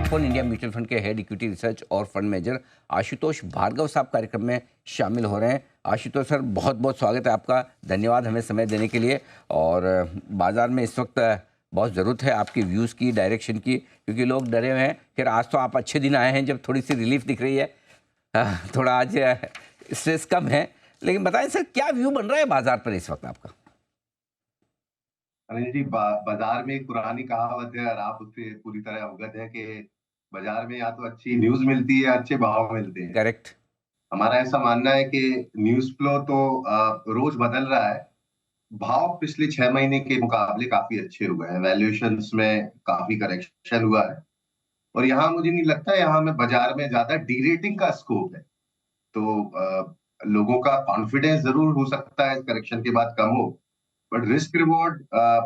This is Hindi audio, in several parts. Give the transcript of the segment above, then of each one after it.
वोडाफोन इंडिया म्यूचुअल फंड के हेड इक्विटी रिसर्च और फंड मैनेजर आशुतोष भार्गव साहब कार्यक्रम में शामिल हो रहे हैं। आशुतोष सर, बहुत बहुत स्वागत है आपका। धन्यवाद हमें समय देने के लिए। और बाज़ार में इस वक्त बहुत ज़रूरत है आपकी व्यूज़ की, डायरेक्शन की, क्योंकि लोग डरे हुए हैं। खैर आज तो आप अच्छे दिन आए हैं जब थोड़ी सी रिलीफ दिख रही है, थोड़ा आज स्ट्रेस कम है। लेकिन बताएं सर, क्या व्यू बन रहा है बाज़ार पर इस वक्त आपका? अनिल जी, बाजार में एक पुरानी कहावत है और आप उससे पूरी तरह अवगत है कि बाजार में या तो अच्छी न्यूज मिलती है या अच्छे भाव मिलते हैं। करेक्ट। हमारा ऐसा मानना है कि न्यूज फ्लो तो रोज बदल रहा है। भाव पिछले 6 महीने के मुकाबले काफी अच्छे हुए हैं, वैल्यूएशंस में काफी करेक्शन हुआ है और यहाँ मुझे नहीं लगता यहाँ में बाजार में ज्यादा डीरेटिंग का स्कोप है। तो लोगों का कॉन्फिडेंस जरूर हो सकता है करेक्शन के बाद कम हो, but risk reward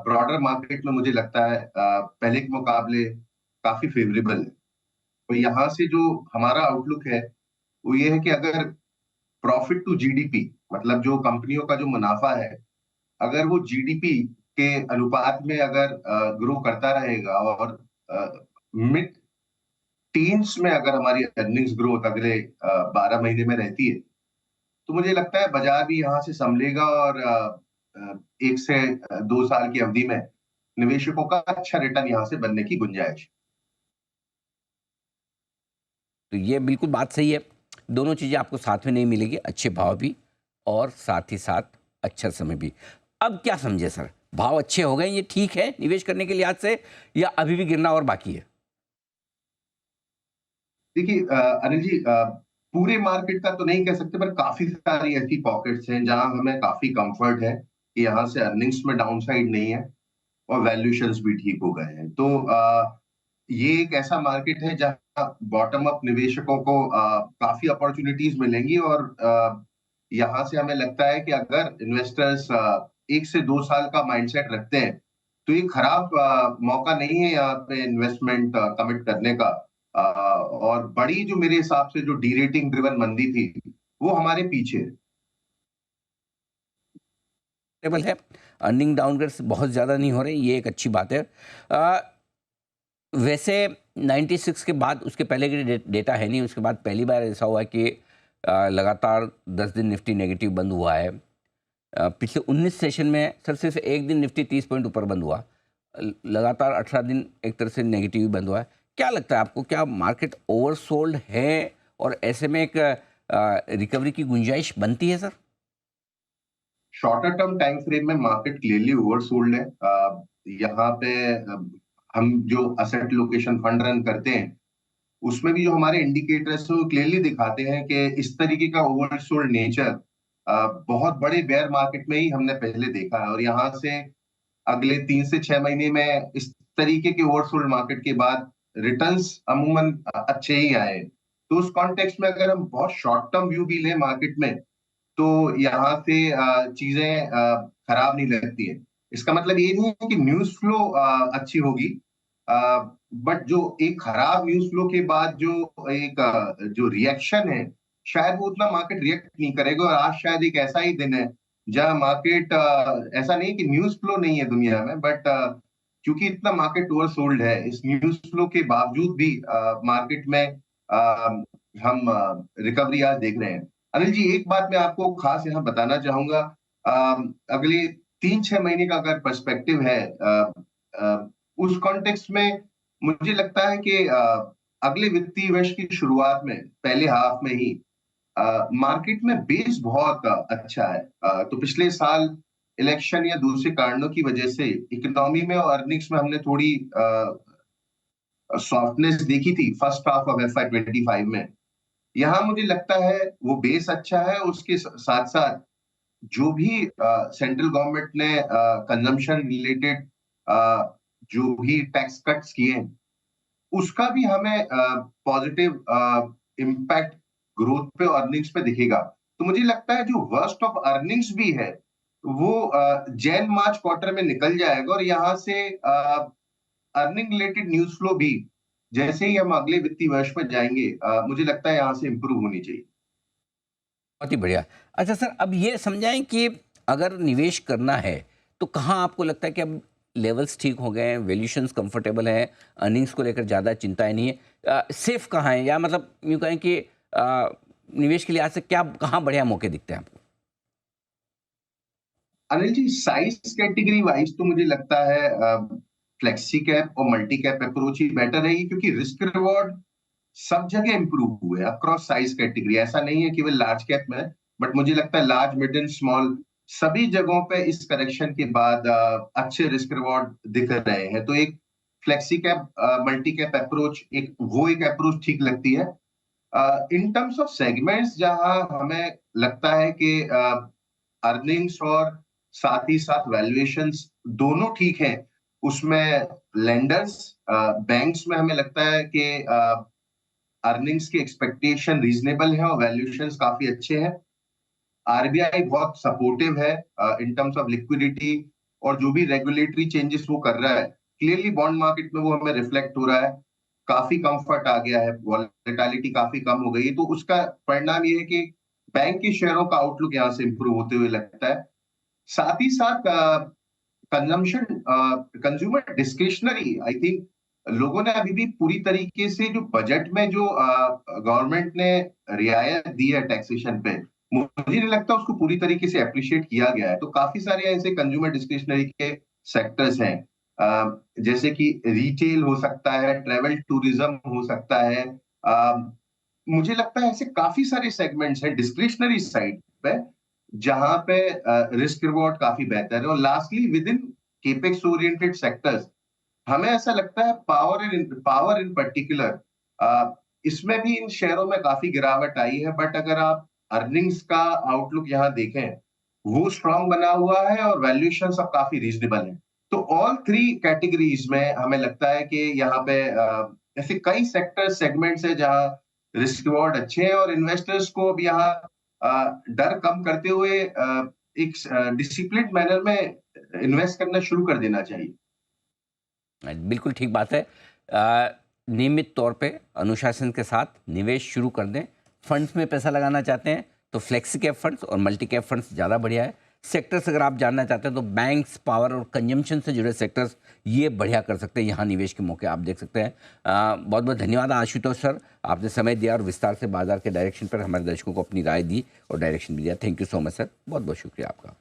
broader market में मुझे लगता है पहले के मुकाबले काफी फेवरेबल है। तो यहाँ से जो हमारा आउटलुक है वो ये है कि अगर प्रॉफिट टू जीडीपी, मतलब जो कंपनियों का जो मुनाफा है, अगर वो जीडीपी के अनुपात में अगर ग्रो करता रहेगा और मिड टीन्स में अगर हमारी अर्निंग्स ग्रोथ अगले 12 महीने में रहती है, तो मुझे लगता है बाजार भी यहाँ से संभलेगा और 1 से 2 साल की अवधि में निवेशकों का अच्छा रिटर्न यहाँ से बनने की गुंजाइश। तो ये बिल्कुल बात सही है। दोनों चीज़ें आपको साथ में नहीं मिलेगी, अच्छे भाव भी और साथ ही साथ अच्छा समय भी। अब क्या समझे सर, भाव अच्छे हो गए, ये ठीक है निवेश करने के लिहाज से, या अभी भी गिरना और बाकी है? देखिए अनिल जी, पूरे मार्केट का तो नहीं कह सकते, पर काफी सारी ऐसी पॉकेट्स हैं जहां हमें काफी कंफर्ट है कि यहाँ से अर्निंग्स में डाउनसाइड नहीं है और वैल्यूएशंस भी ठीक हो गए हैं। तो ये एक ऐसा मार्केट है जहां बॉटम अप निवेशकों को काफी अपॉर्चुनिटीज मिलेंगी और यहाँ से हमें लगता है कि अगर इन्वेस्टर्स 1 से 2 साल का माइंडसेट रखते हैं तो ये खराब मौका नहीं है यहाँ पे इन्वेस्टमेंट कमिट करने का। और बड़ी जो मेरे हिसाब से जो डीरेटिंग ड्रिवन मंदी थी वो हमारे पीछे है। टेबल है, अर्निंग डाउनग्रेड्स बहुत ज़्यादा नहीं हो रहे, ये एक अच्छी बात है। अ, वैसे 96 के बाद, उसके पहले के डेटा है नहीं, उसके बाद पहली बार ऐसा हुआ कि लगातार 10 दिन निफ्टी नेगेटिव बंद हुआ है। पिछले 19 सेशन में सर सिर्फ एक दिन निफ्टी 30 पॉइंट ऊपर बंद हुआ। लगातार 18 दिन एक तरह से नेगेटिव बंद हुआ है। क्या लगता है आपको, क्या मार्केट ओवरसोल्ड है और ऐसे में एक रिकवरी की गुंजाइश बनती है sir? Shorter term time frame में मार्केट क्लियरली ओवरसोल्ड है। यहाँ पे हम जो असेट लोकेशन फंड रन करते हैं उसमें भी जो हमारे इंडिकेटर्स हैं वो क्लियरली दिखाते हैं कि इस तरीके का ओवरसोल्ड नेचर बहुत बड़े बेयर मार्केट में ही हमने पहले देखा है और यहाँ से अगले 3 से 6 महीने में इस तरीके के ओवरसोल्ड मार्केट के बाद रिटर्न्स अमूमन अच्छे ही आए। तो उस कॉन्टेक्स्ट में अगर हम बहुत शॉर्ट टर्म व्यू भी लें मार्केट में तो यहाँ से चीजें खराब नहीं लगती है। इसका मतलब ये नहीं है कि न्यूज फ्लो अच्छी होगी, बट जो एक खराब न्यूज फ्लो के बाद जो एक जो रिएक्शन है, शायद वो उतना मार्केट रिएक्ट नहीं करेगा। और आज शायद एक ऐसा ही दिन है जहां मार्केट, ऐसा नहीं कि न्यूज फ्लो नहीं है दुनिया में, बट क्योंकि इतना मार्केट ओवरसोल्ड है, इस न्यूज फ्लो के बावजूद भी मार्केट में हम रिकवरी आज देख रहे हैं। अनिल जी, एक बात मैं आपको खास यहाँ बताना चाहूंगा। अगले 3-6 महीने का अगर पर्सपेक्टिव है, उस कॉन्टेक्स्ट में मुझे लगता है कि अगले वित्तीय वर्ष की शुरुआत में पहले हाफ में ही मार्केट में बेस बहुत अच्छा है। तो पिछले साल इलेक्शन या दूसरे कारणों की वजह से इकोनॉमी में और अर्निंग्स में हमने थोड़ी सॉफ्टनेस देखी थी फर्स्ट हाफ ऑफ FY 25 में। यहाँ मुझे लगता है वो बेस अच्छा है, उसके साथ साथ जो भी सेंट्रल गवर्नमेंट ने कंजम्पशन रिलेटेड जो भी टैक्स कट्स किए हैं उसका भी हमें पॉजिटिव इम्पैक्ट ग्रोथ पे और अर्निंग्स पे दिखेगा। तो मुझे लगता है जो वर्स्ट ऑफ अर्निंग्स भी है वो जैन मार्च क्वार्टर में निकल जाएगा और यहाँ से अर्निंग रिलेटेड न्यूज फ्लो भी जैसे ही हम अगले वित्तीय वर्ष में जाएंगे, मुझे लगता है यहाँ से इंप्रूव होनी चाहिए। बहुत ही बढ़िया। अच्छा सर, अब ये समझाएं कि अगर निवेश करना है तो कहाँ आपको लगता है कि अब लेवल्स ठीक हो गए हैं, वैल्यूएशंस कंफर्टेबल हैं, अर्निंग्स को लेकर ज़्यादा चिंताएं नहीं है, सेफ कहाँ है, या मतलब यूँ कहें कि निवेश के लिहाज से क्या कहाँ बढ़िया मौके दिखते हैं आपको? Anil ji, size category wise तो मुझे लगता है फ्लेक्सी कैप और मल्टी कैप अप्रोच ही बेटर रहेगी, क्योंकि रिस्क रिवॉर्ड सब जगह इंप्रूव हुए अक्रॉस साइज कैटेगरी। ऐसा नहीं है केवल लार्ज कैप में, बट मुझे लगता है लार्ज, मिड एंड स्मॉल सभी जगहों पे इस करेक्शन के बाद अच्छे रिस्क रिवॉर्ड दिख रहे हैं। तो एक flexi cap multi cap approach, एक अप्रोच ठीक लगती है। इन टर्म्स ऑफ सेगमेंट्स, जहां हमें लगता है कि अर्निंग्स और साथ ही साथ वैल्यूएशंस दोनों ठीक हैं, उसमें लेंडर्स, बैंक्स में हमें लगता है कि अर्निंग्स की एक्सपेक्टेशन रीजनेबल है और वैल्यूएशंस काफी अच्छे हैं। आरबीआई बहुत सपोर्टिव है इन टर्म्स ऑफ लिक्विडिटी, और जो भी रेगुलेटरी चेंजेस वो कर रहा है, क्लियरली बॉन्ड मार्केट में वो हमें रिफ्लेक्ट हो रहा है। काफी कंफर्ट आ गया है, वॉलेटिलिटी काफी कम हो गई है, तो उसका परिणाम ये है कि बैंक के शेयरों का आउटलुक यहाँ से इंप्रूव होते हुए लगता है। साथ ही साथ consumption, consumer discretionary, I think लोगों ने अभी भी पूरी तरीके से जो बजट में जो गवर्नमेंट ने रियायत दी है टैक्सेशन पे, मुझे नहीं लगता उसको पूरी तरीके से अप्रिशिएट किया गया है। तो काफी सारे ऐसे कंज्यूमर डिस्क्रिशनरी के सेक्टर्स हैं, जैसे कि रिटेल हो सकता है, ट्रेवल टूरिज्म हो सकता है। मुझे लगता है ऐसे काफी सारे सेगमेंट्स हैं डिस्क्रिशनरी साइड पे, जहां पे रिस्क रिवॉर्ड काफी बेहतर है। और lastly, with in capex oriented sectors, हमें ऐसा लगता है पावर इन पर्टिकुलर, इसमें भी इन शेयरों में काफी गिरावट आई है, बट अगर आप अर्निंग्स का आउटलुक यहाँ देखें, वो स्ट्रांग बना हुआ है और वैल्यूएशन सब काफी रीजनेबल है। तो ऑल थ्री कैटेगरीज में हमें लगता है कि यहाँ पे ऐसे कई सेक्टर सेगमेंट्स है जहाँ रिस्क रिवॉर्ड अच्छे हैं, और इन्वेस्टर्स को अब यहाँ डर कम करते हुए एक डिसिप्लिन्ड मैनर में इन्वेस्ट करना शुरू कर देना चाहिए। बिल्कुल ठीक बात है। नियमित तौर पे अनुशासन के साथ निवेश शुरू कर दें। फंड्स में पैसा लगाना चाहते हैं तो फ्लेक्सी कैप फंड्स और मल्टी कैप फंड्स ज़्यादा बढ़िया है। सेक्टर्स अगर आप जानना चाहते हैं तो बैंक्स, पावर और कंजम्पशन से जुड़े सेक्टर्स ये बढ़िया कर सकते हैं, यहाँ निवेश के मौके आप देख सकते हैं। बहुत बहुत धन्यवाद आशुतोष सर, आपने समय दिया और विस्तार से बाजार के डायरेक्शन पर हमारे दर्शकों को अपनी राय दी और डायरेक्शन भी दिया। Thank you so much sir, बहुत बहुत शुक्रिया आपका।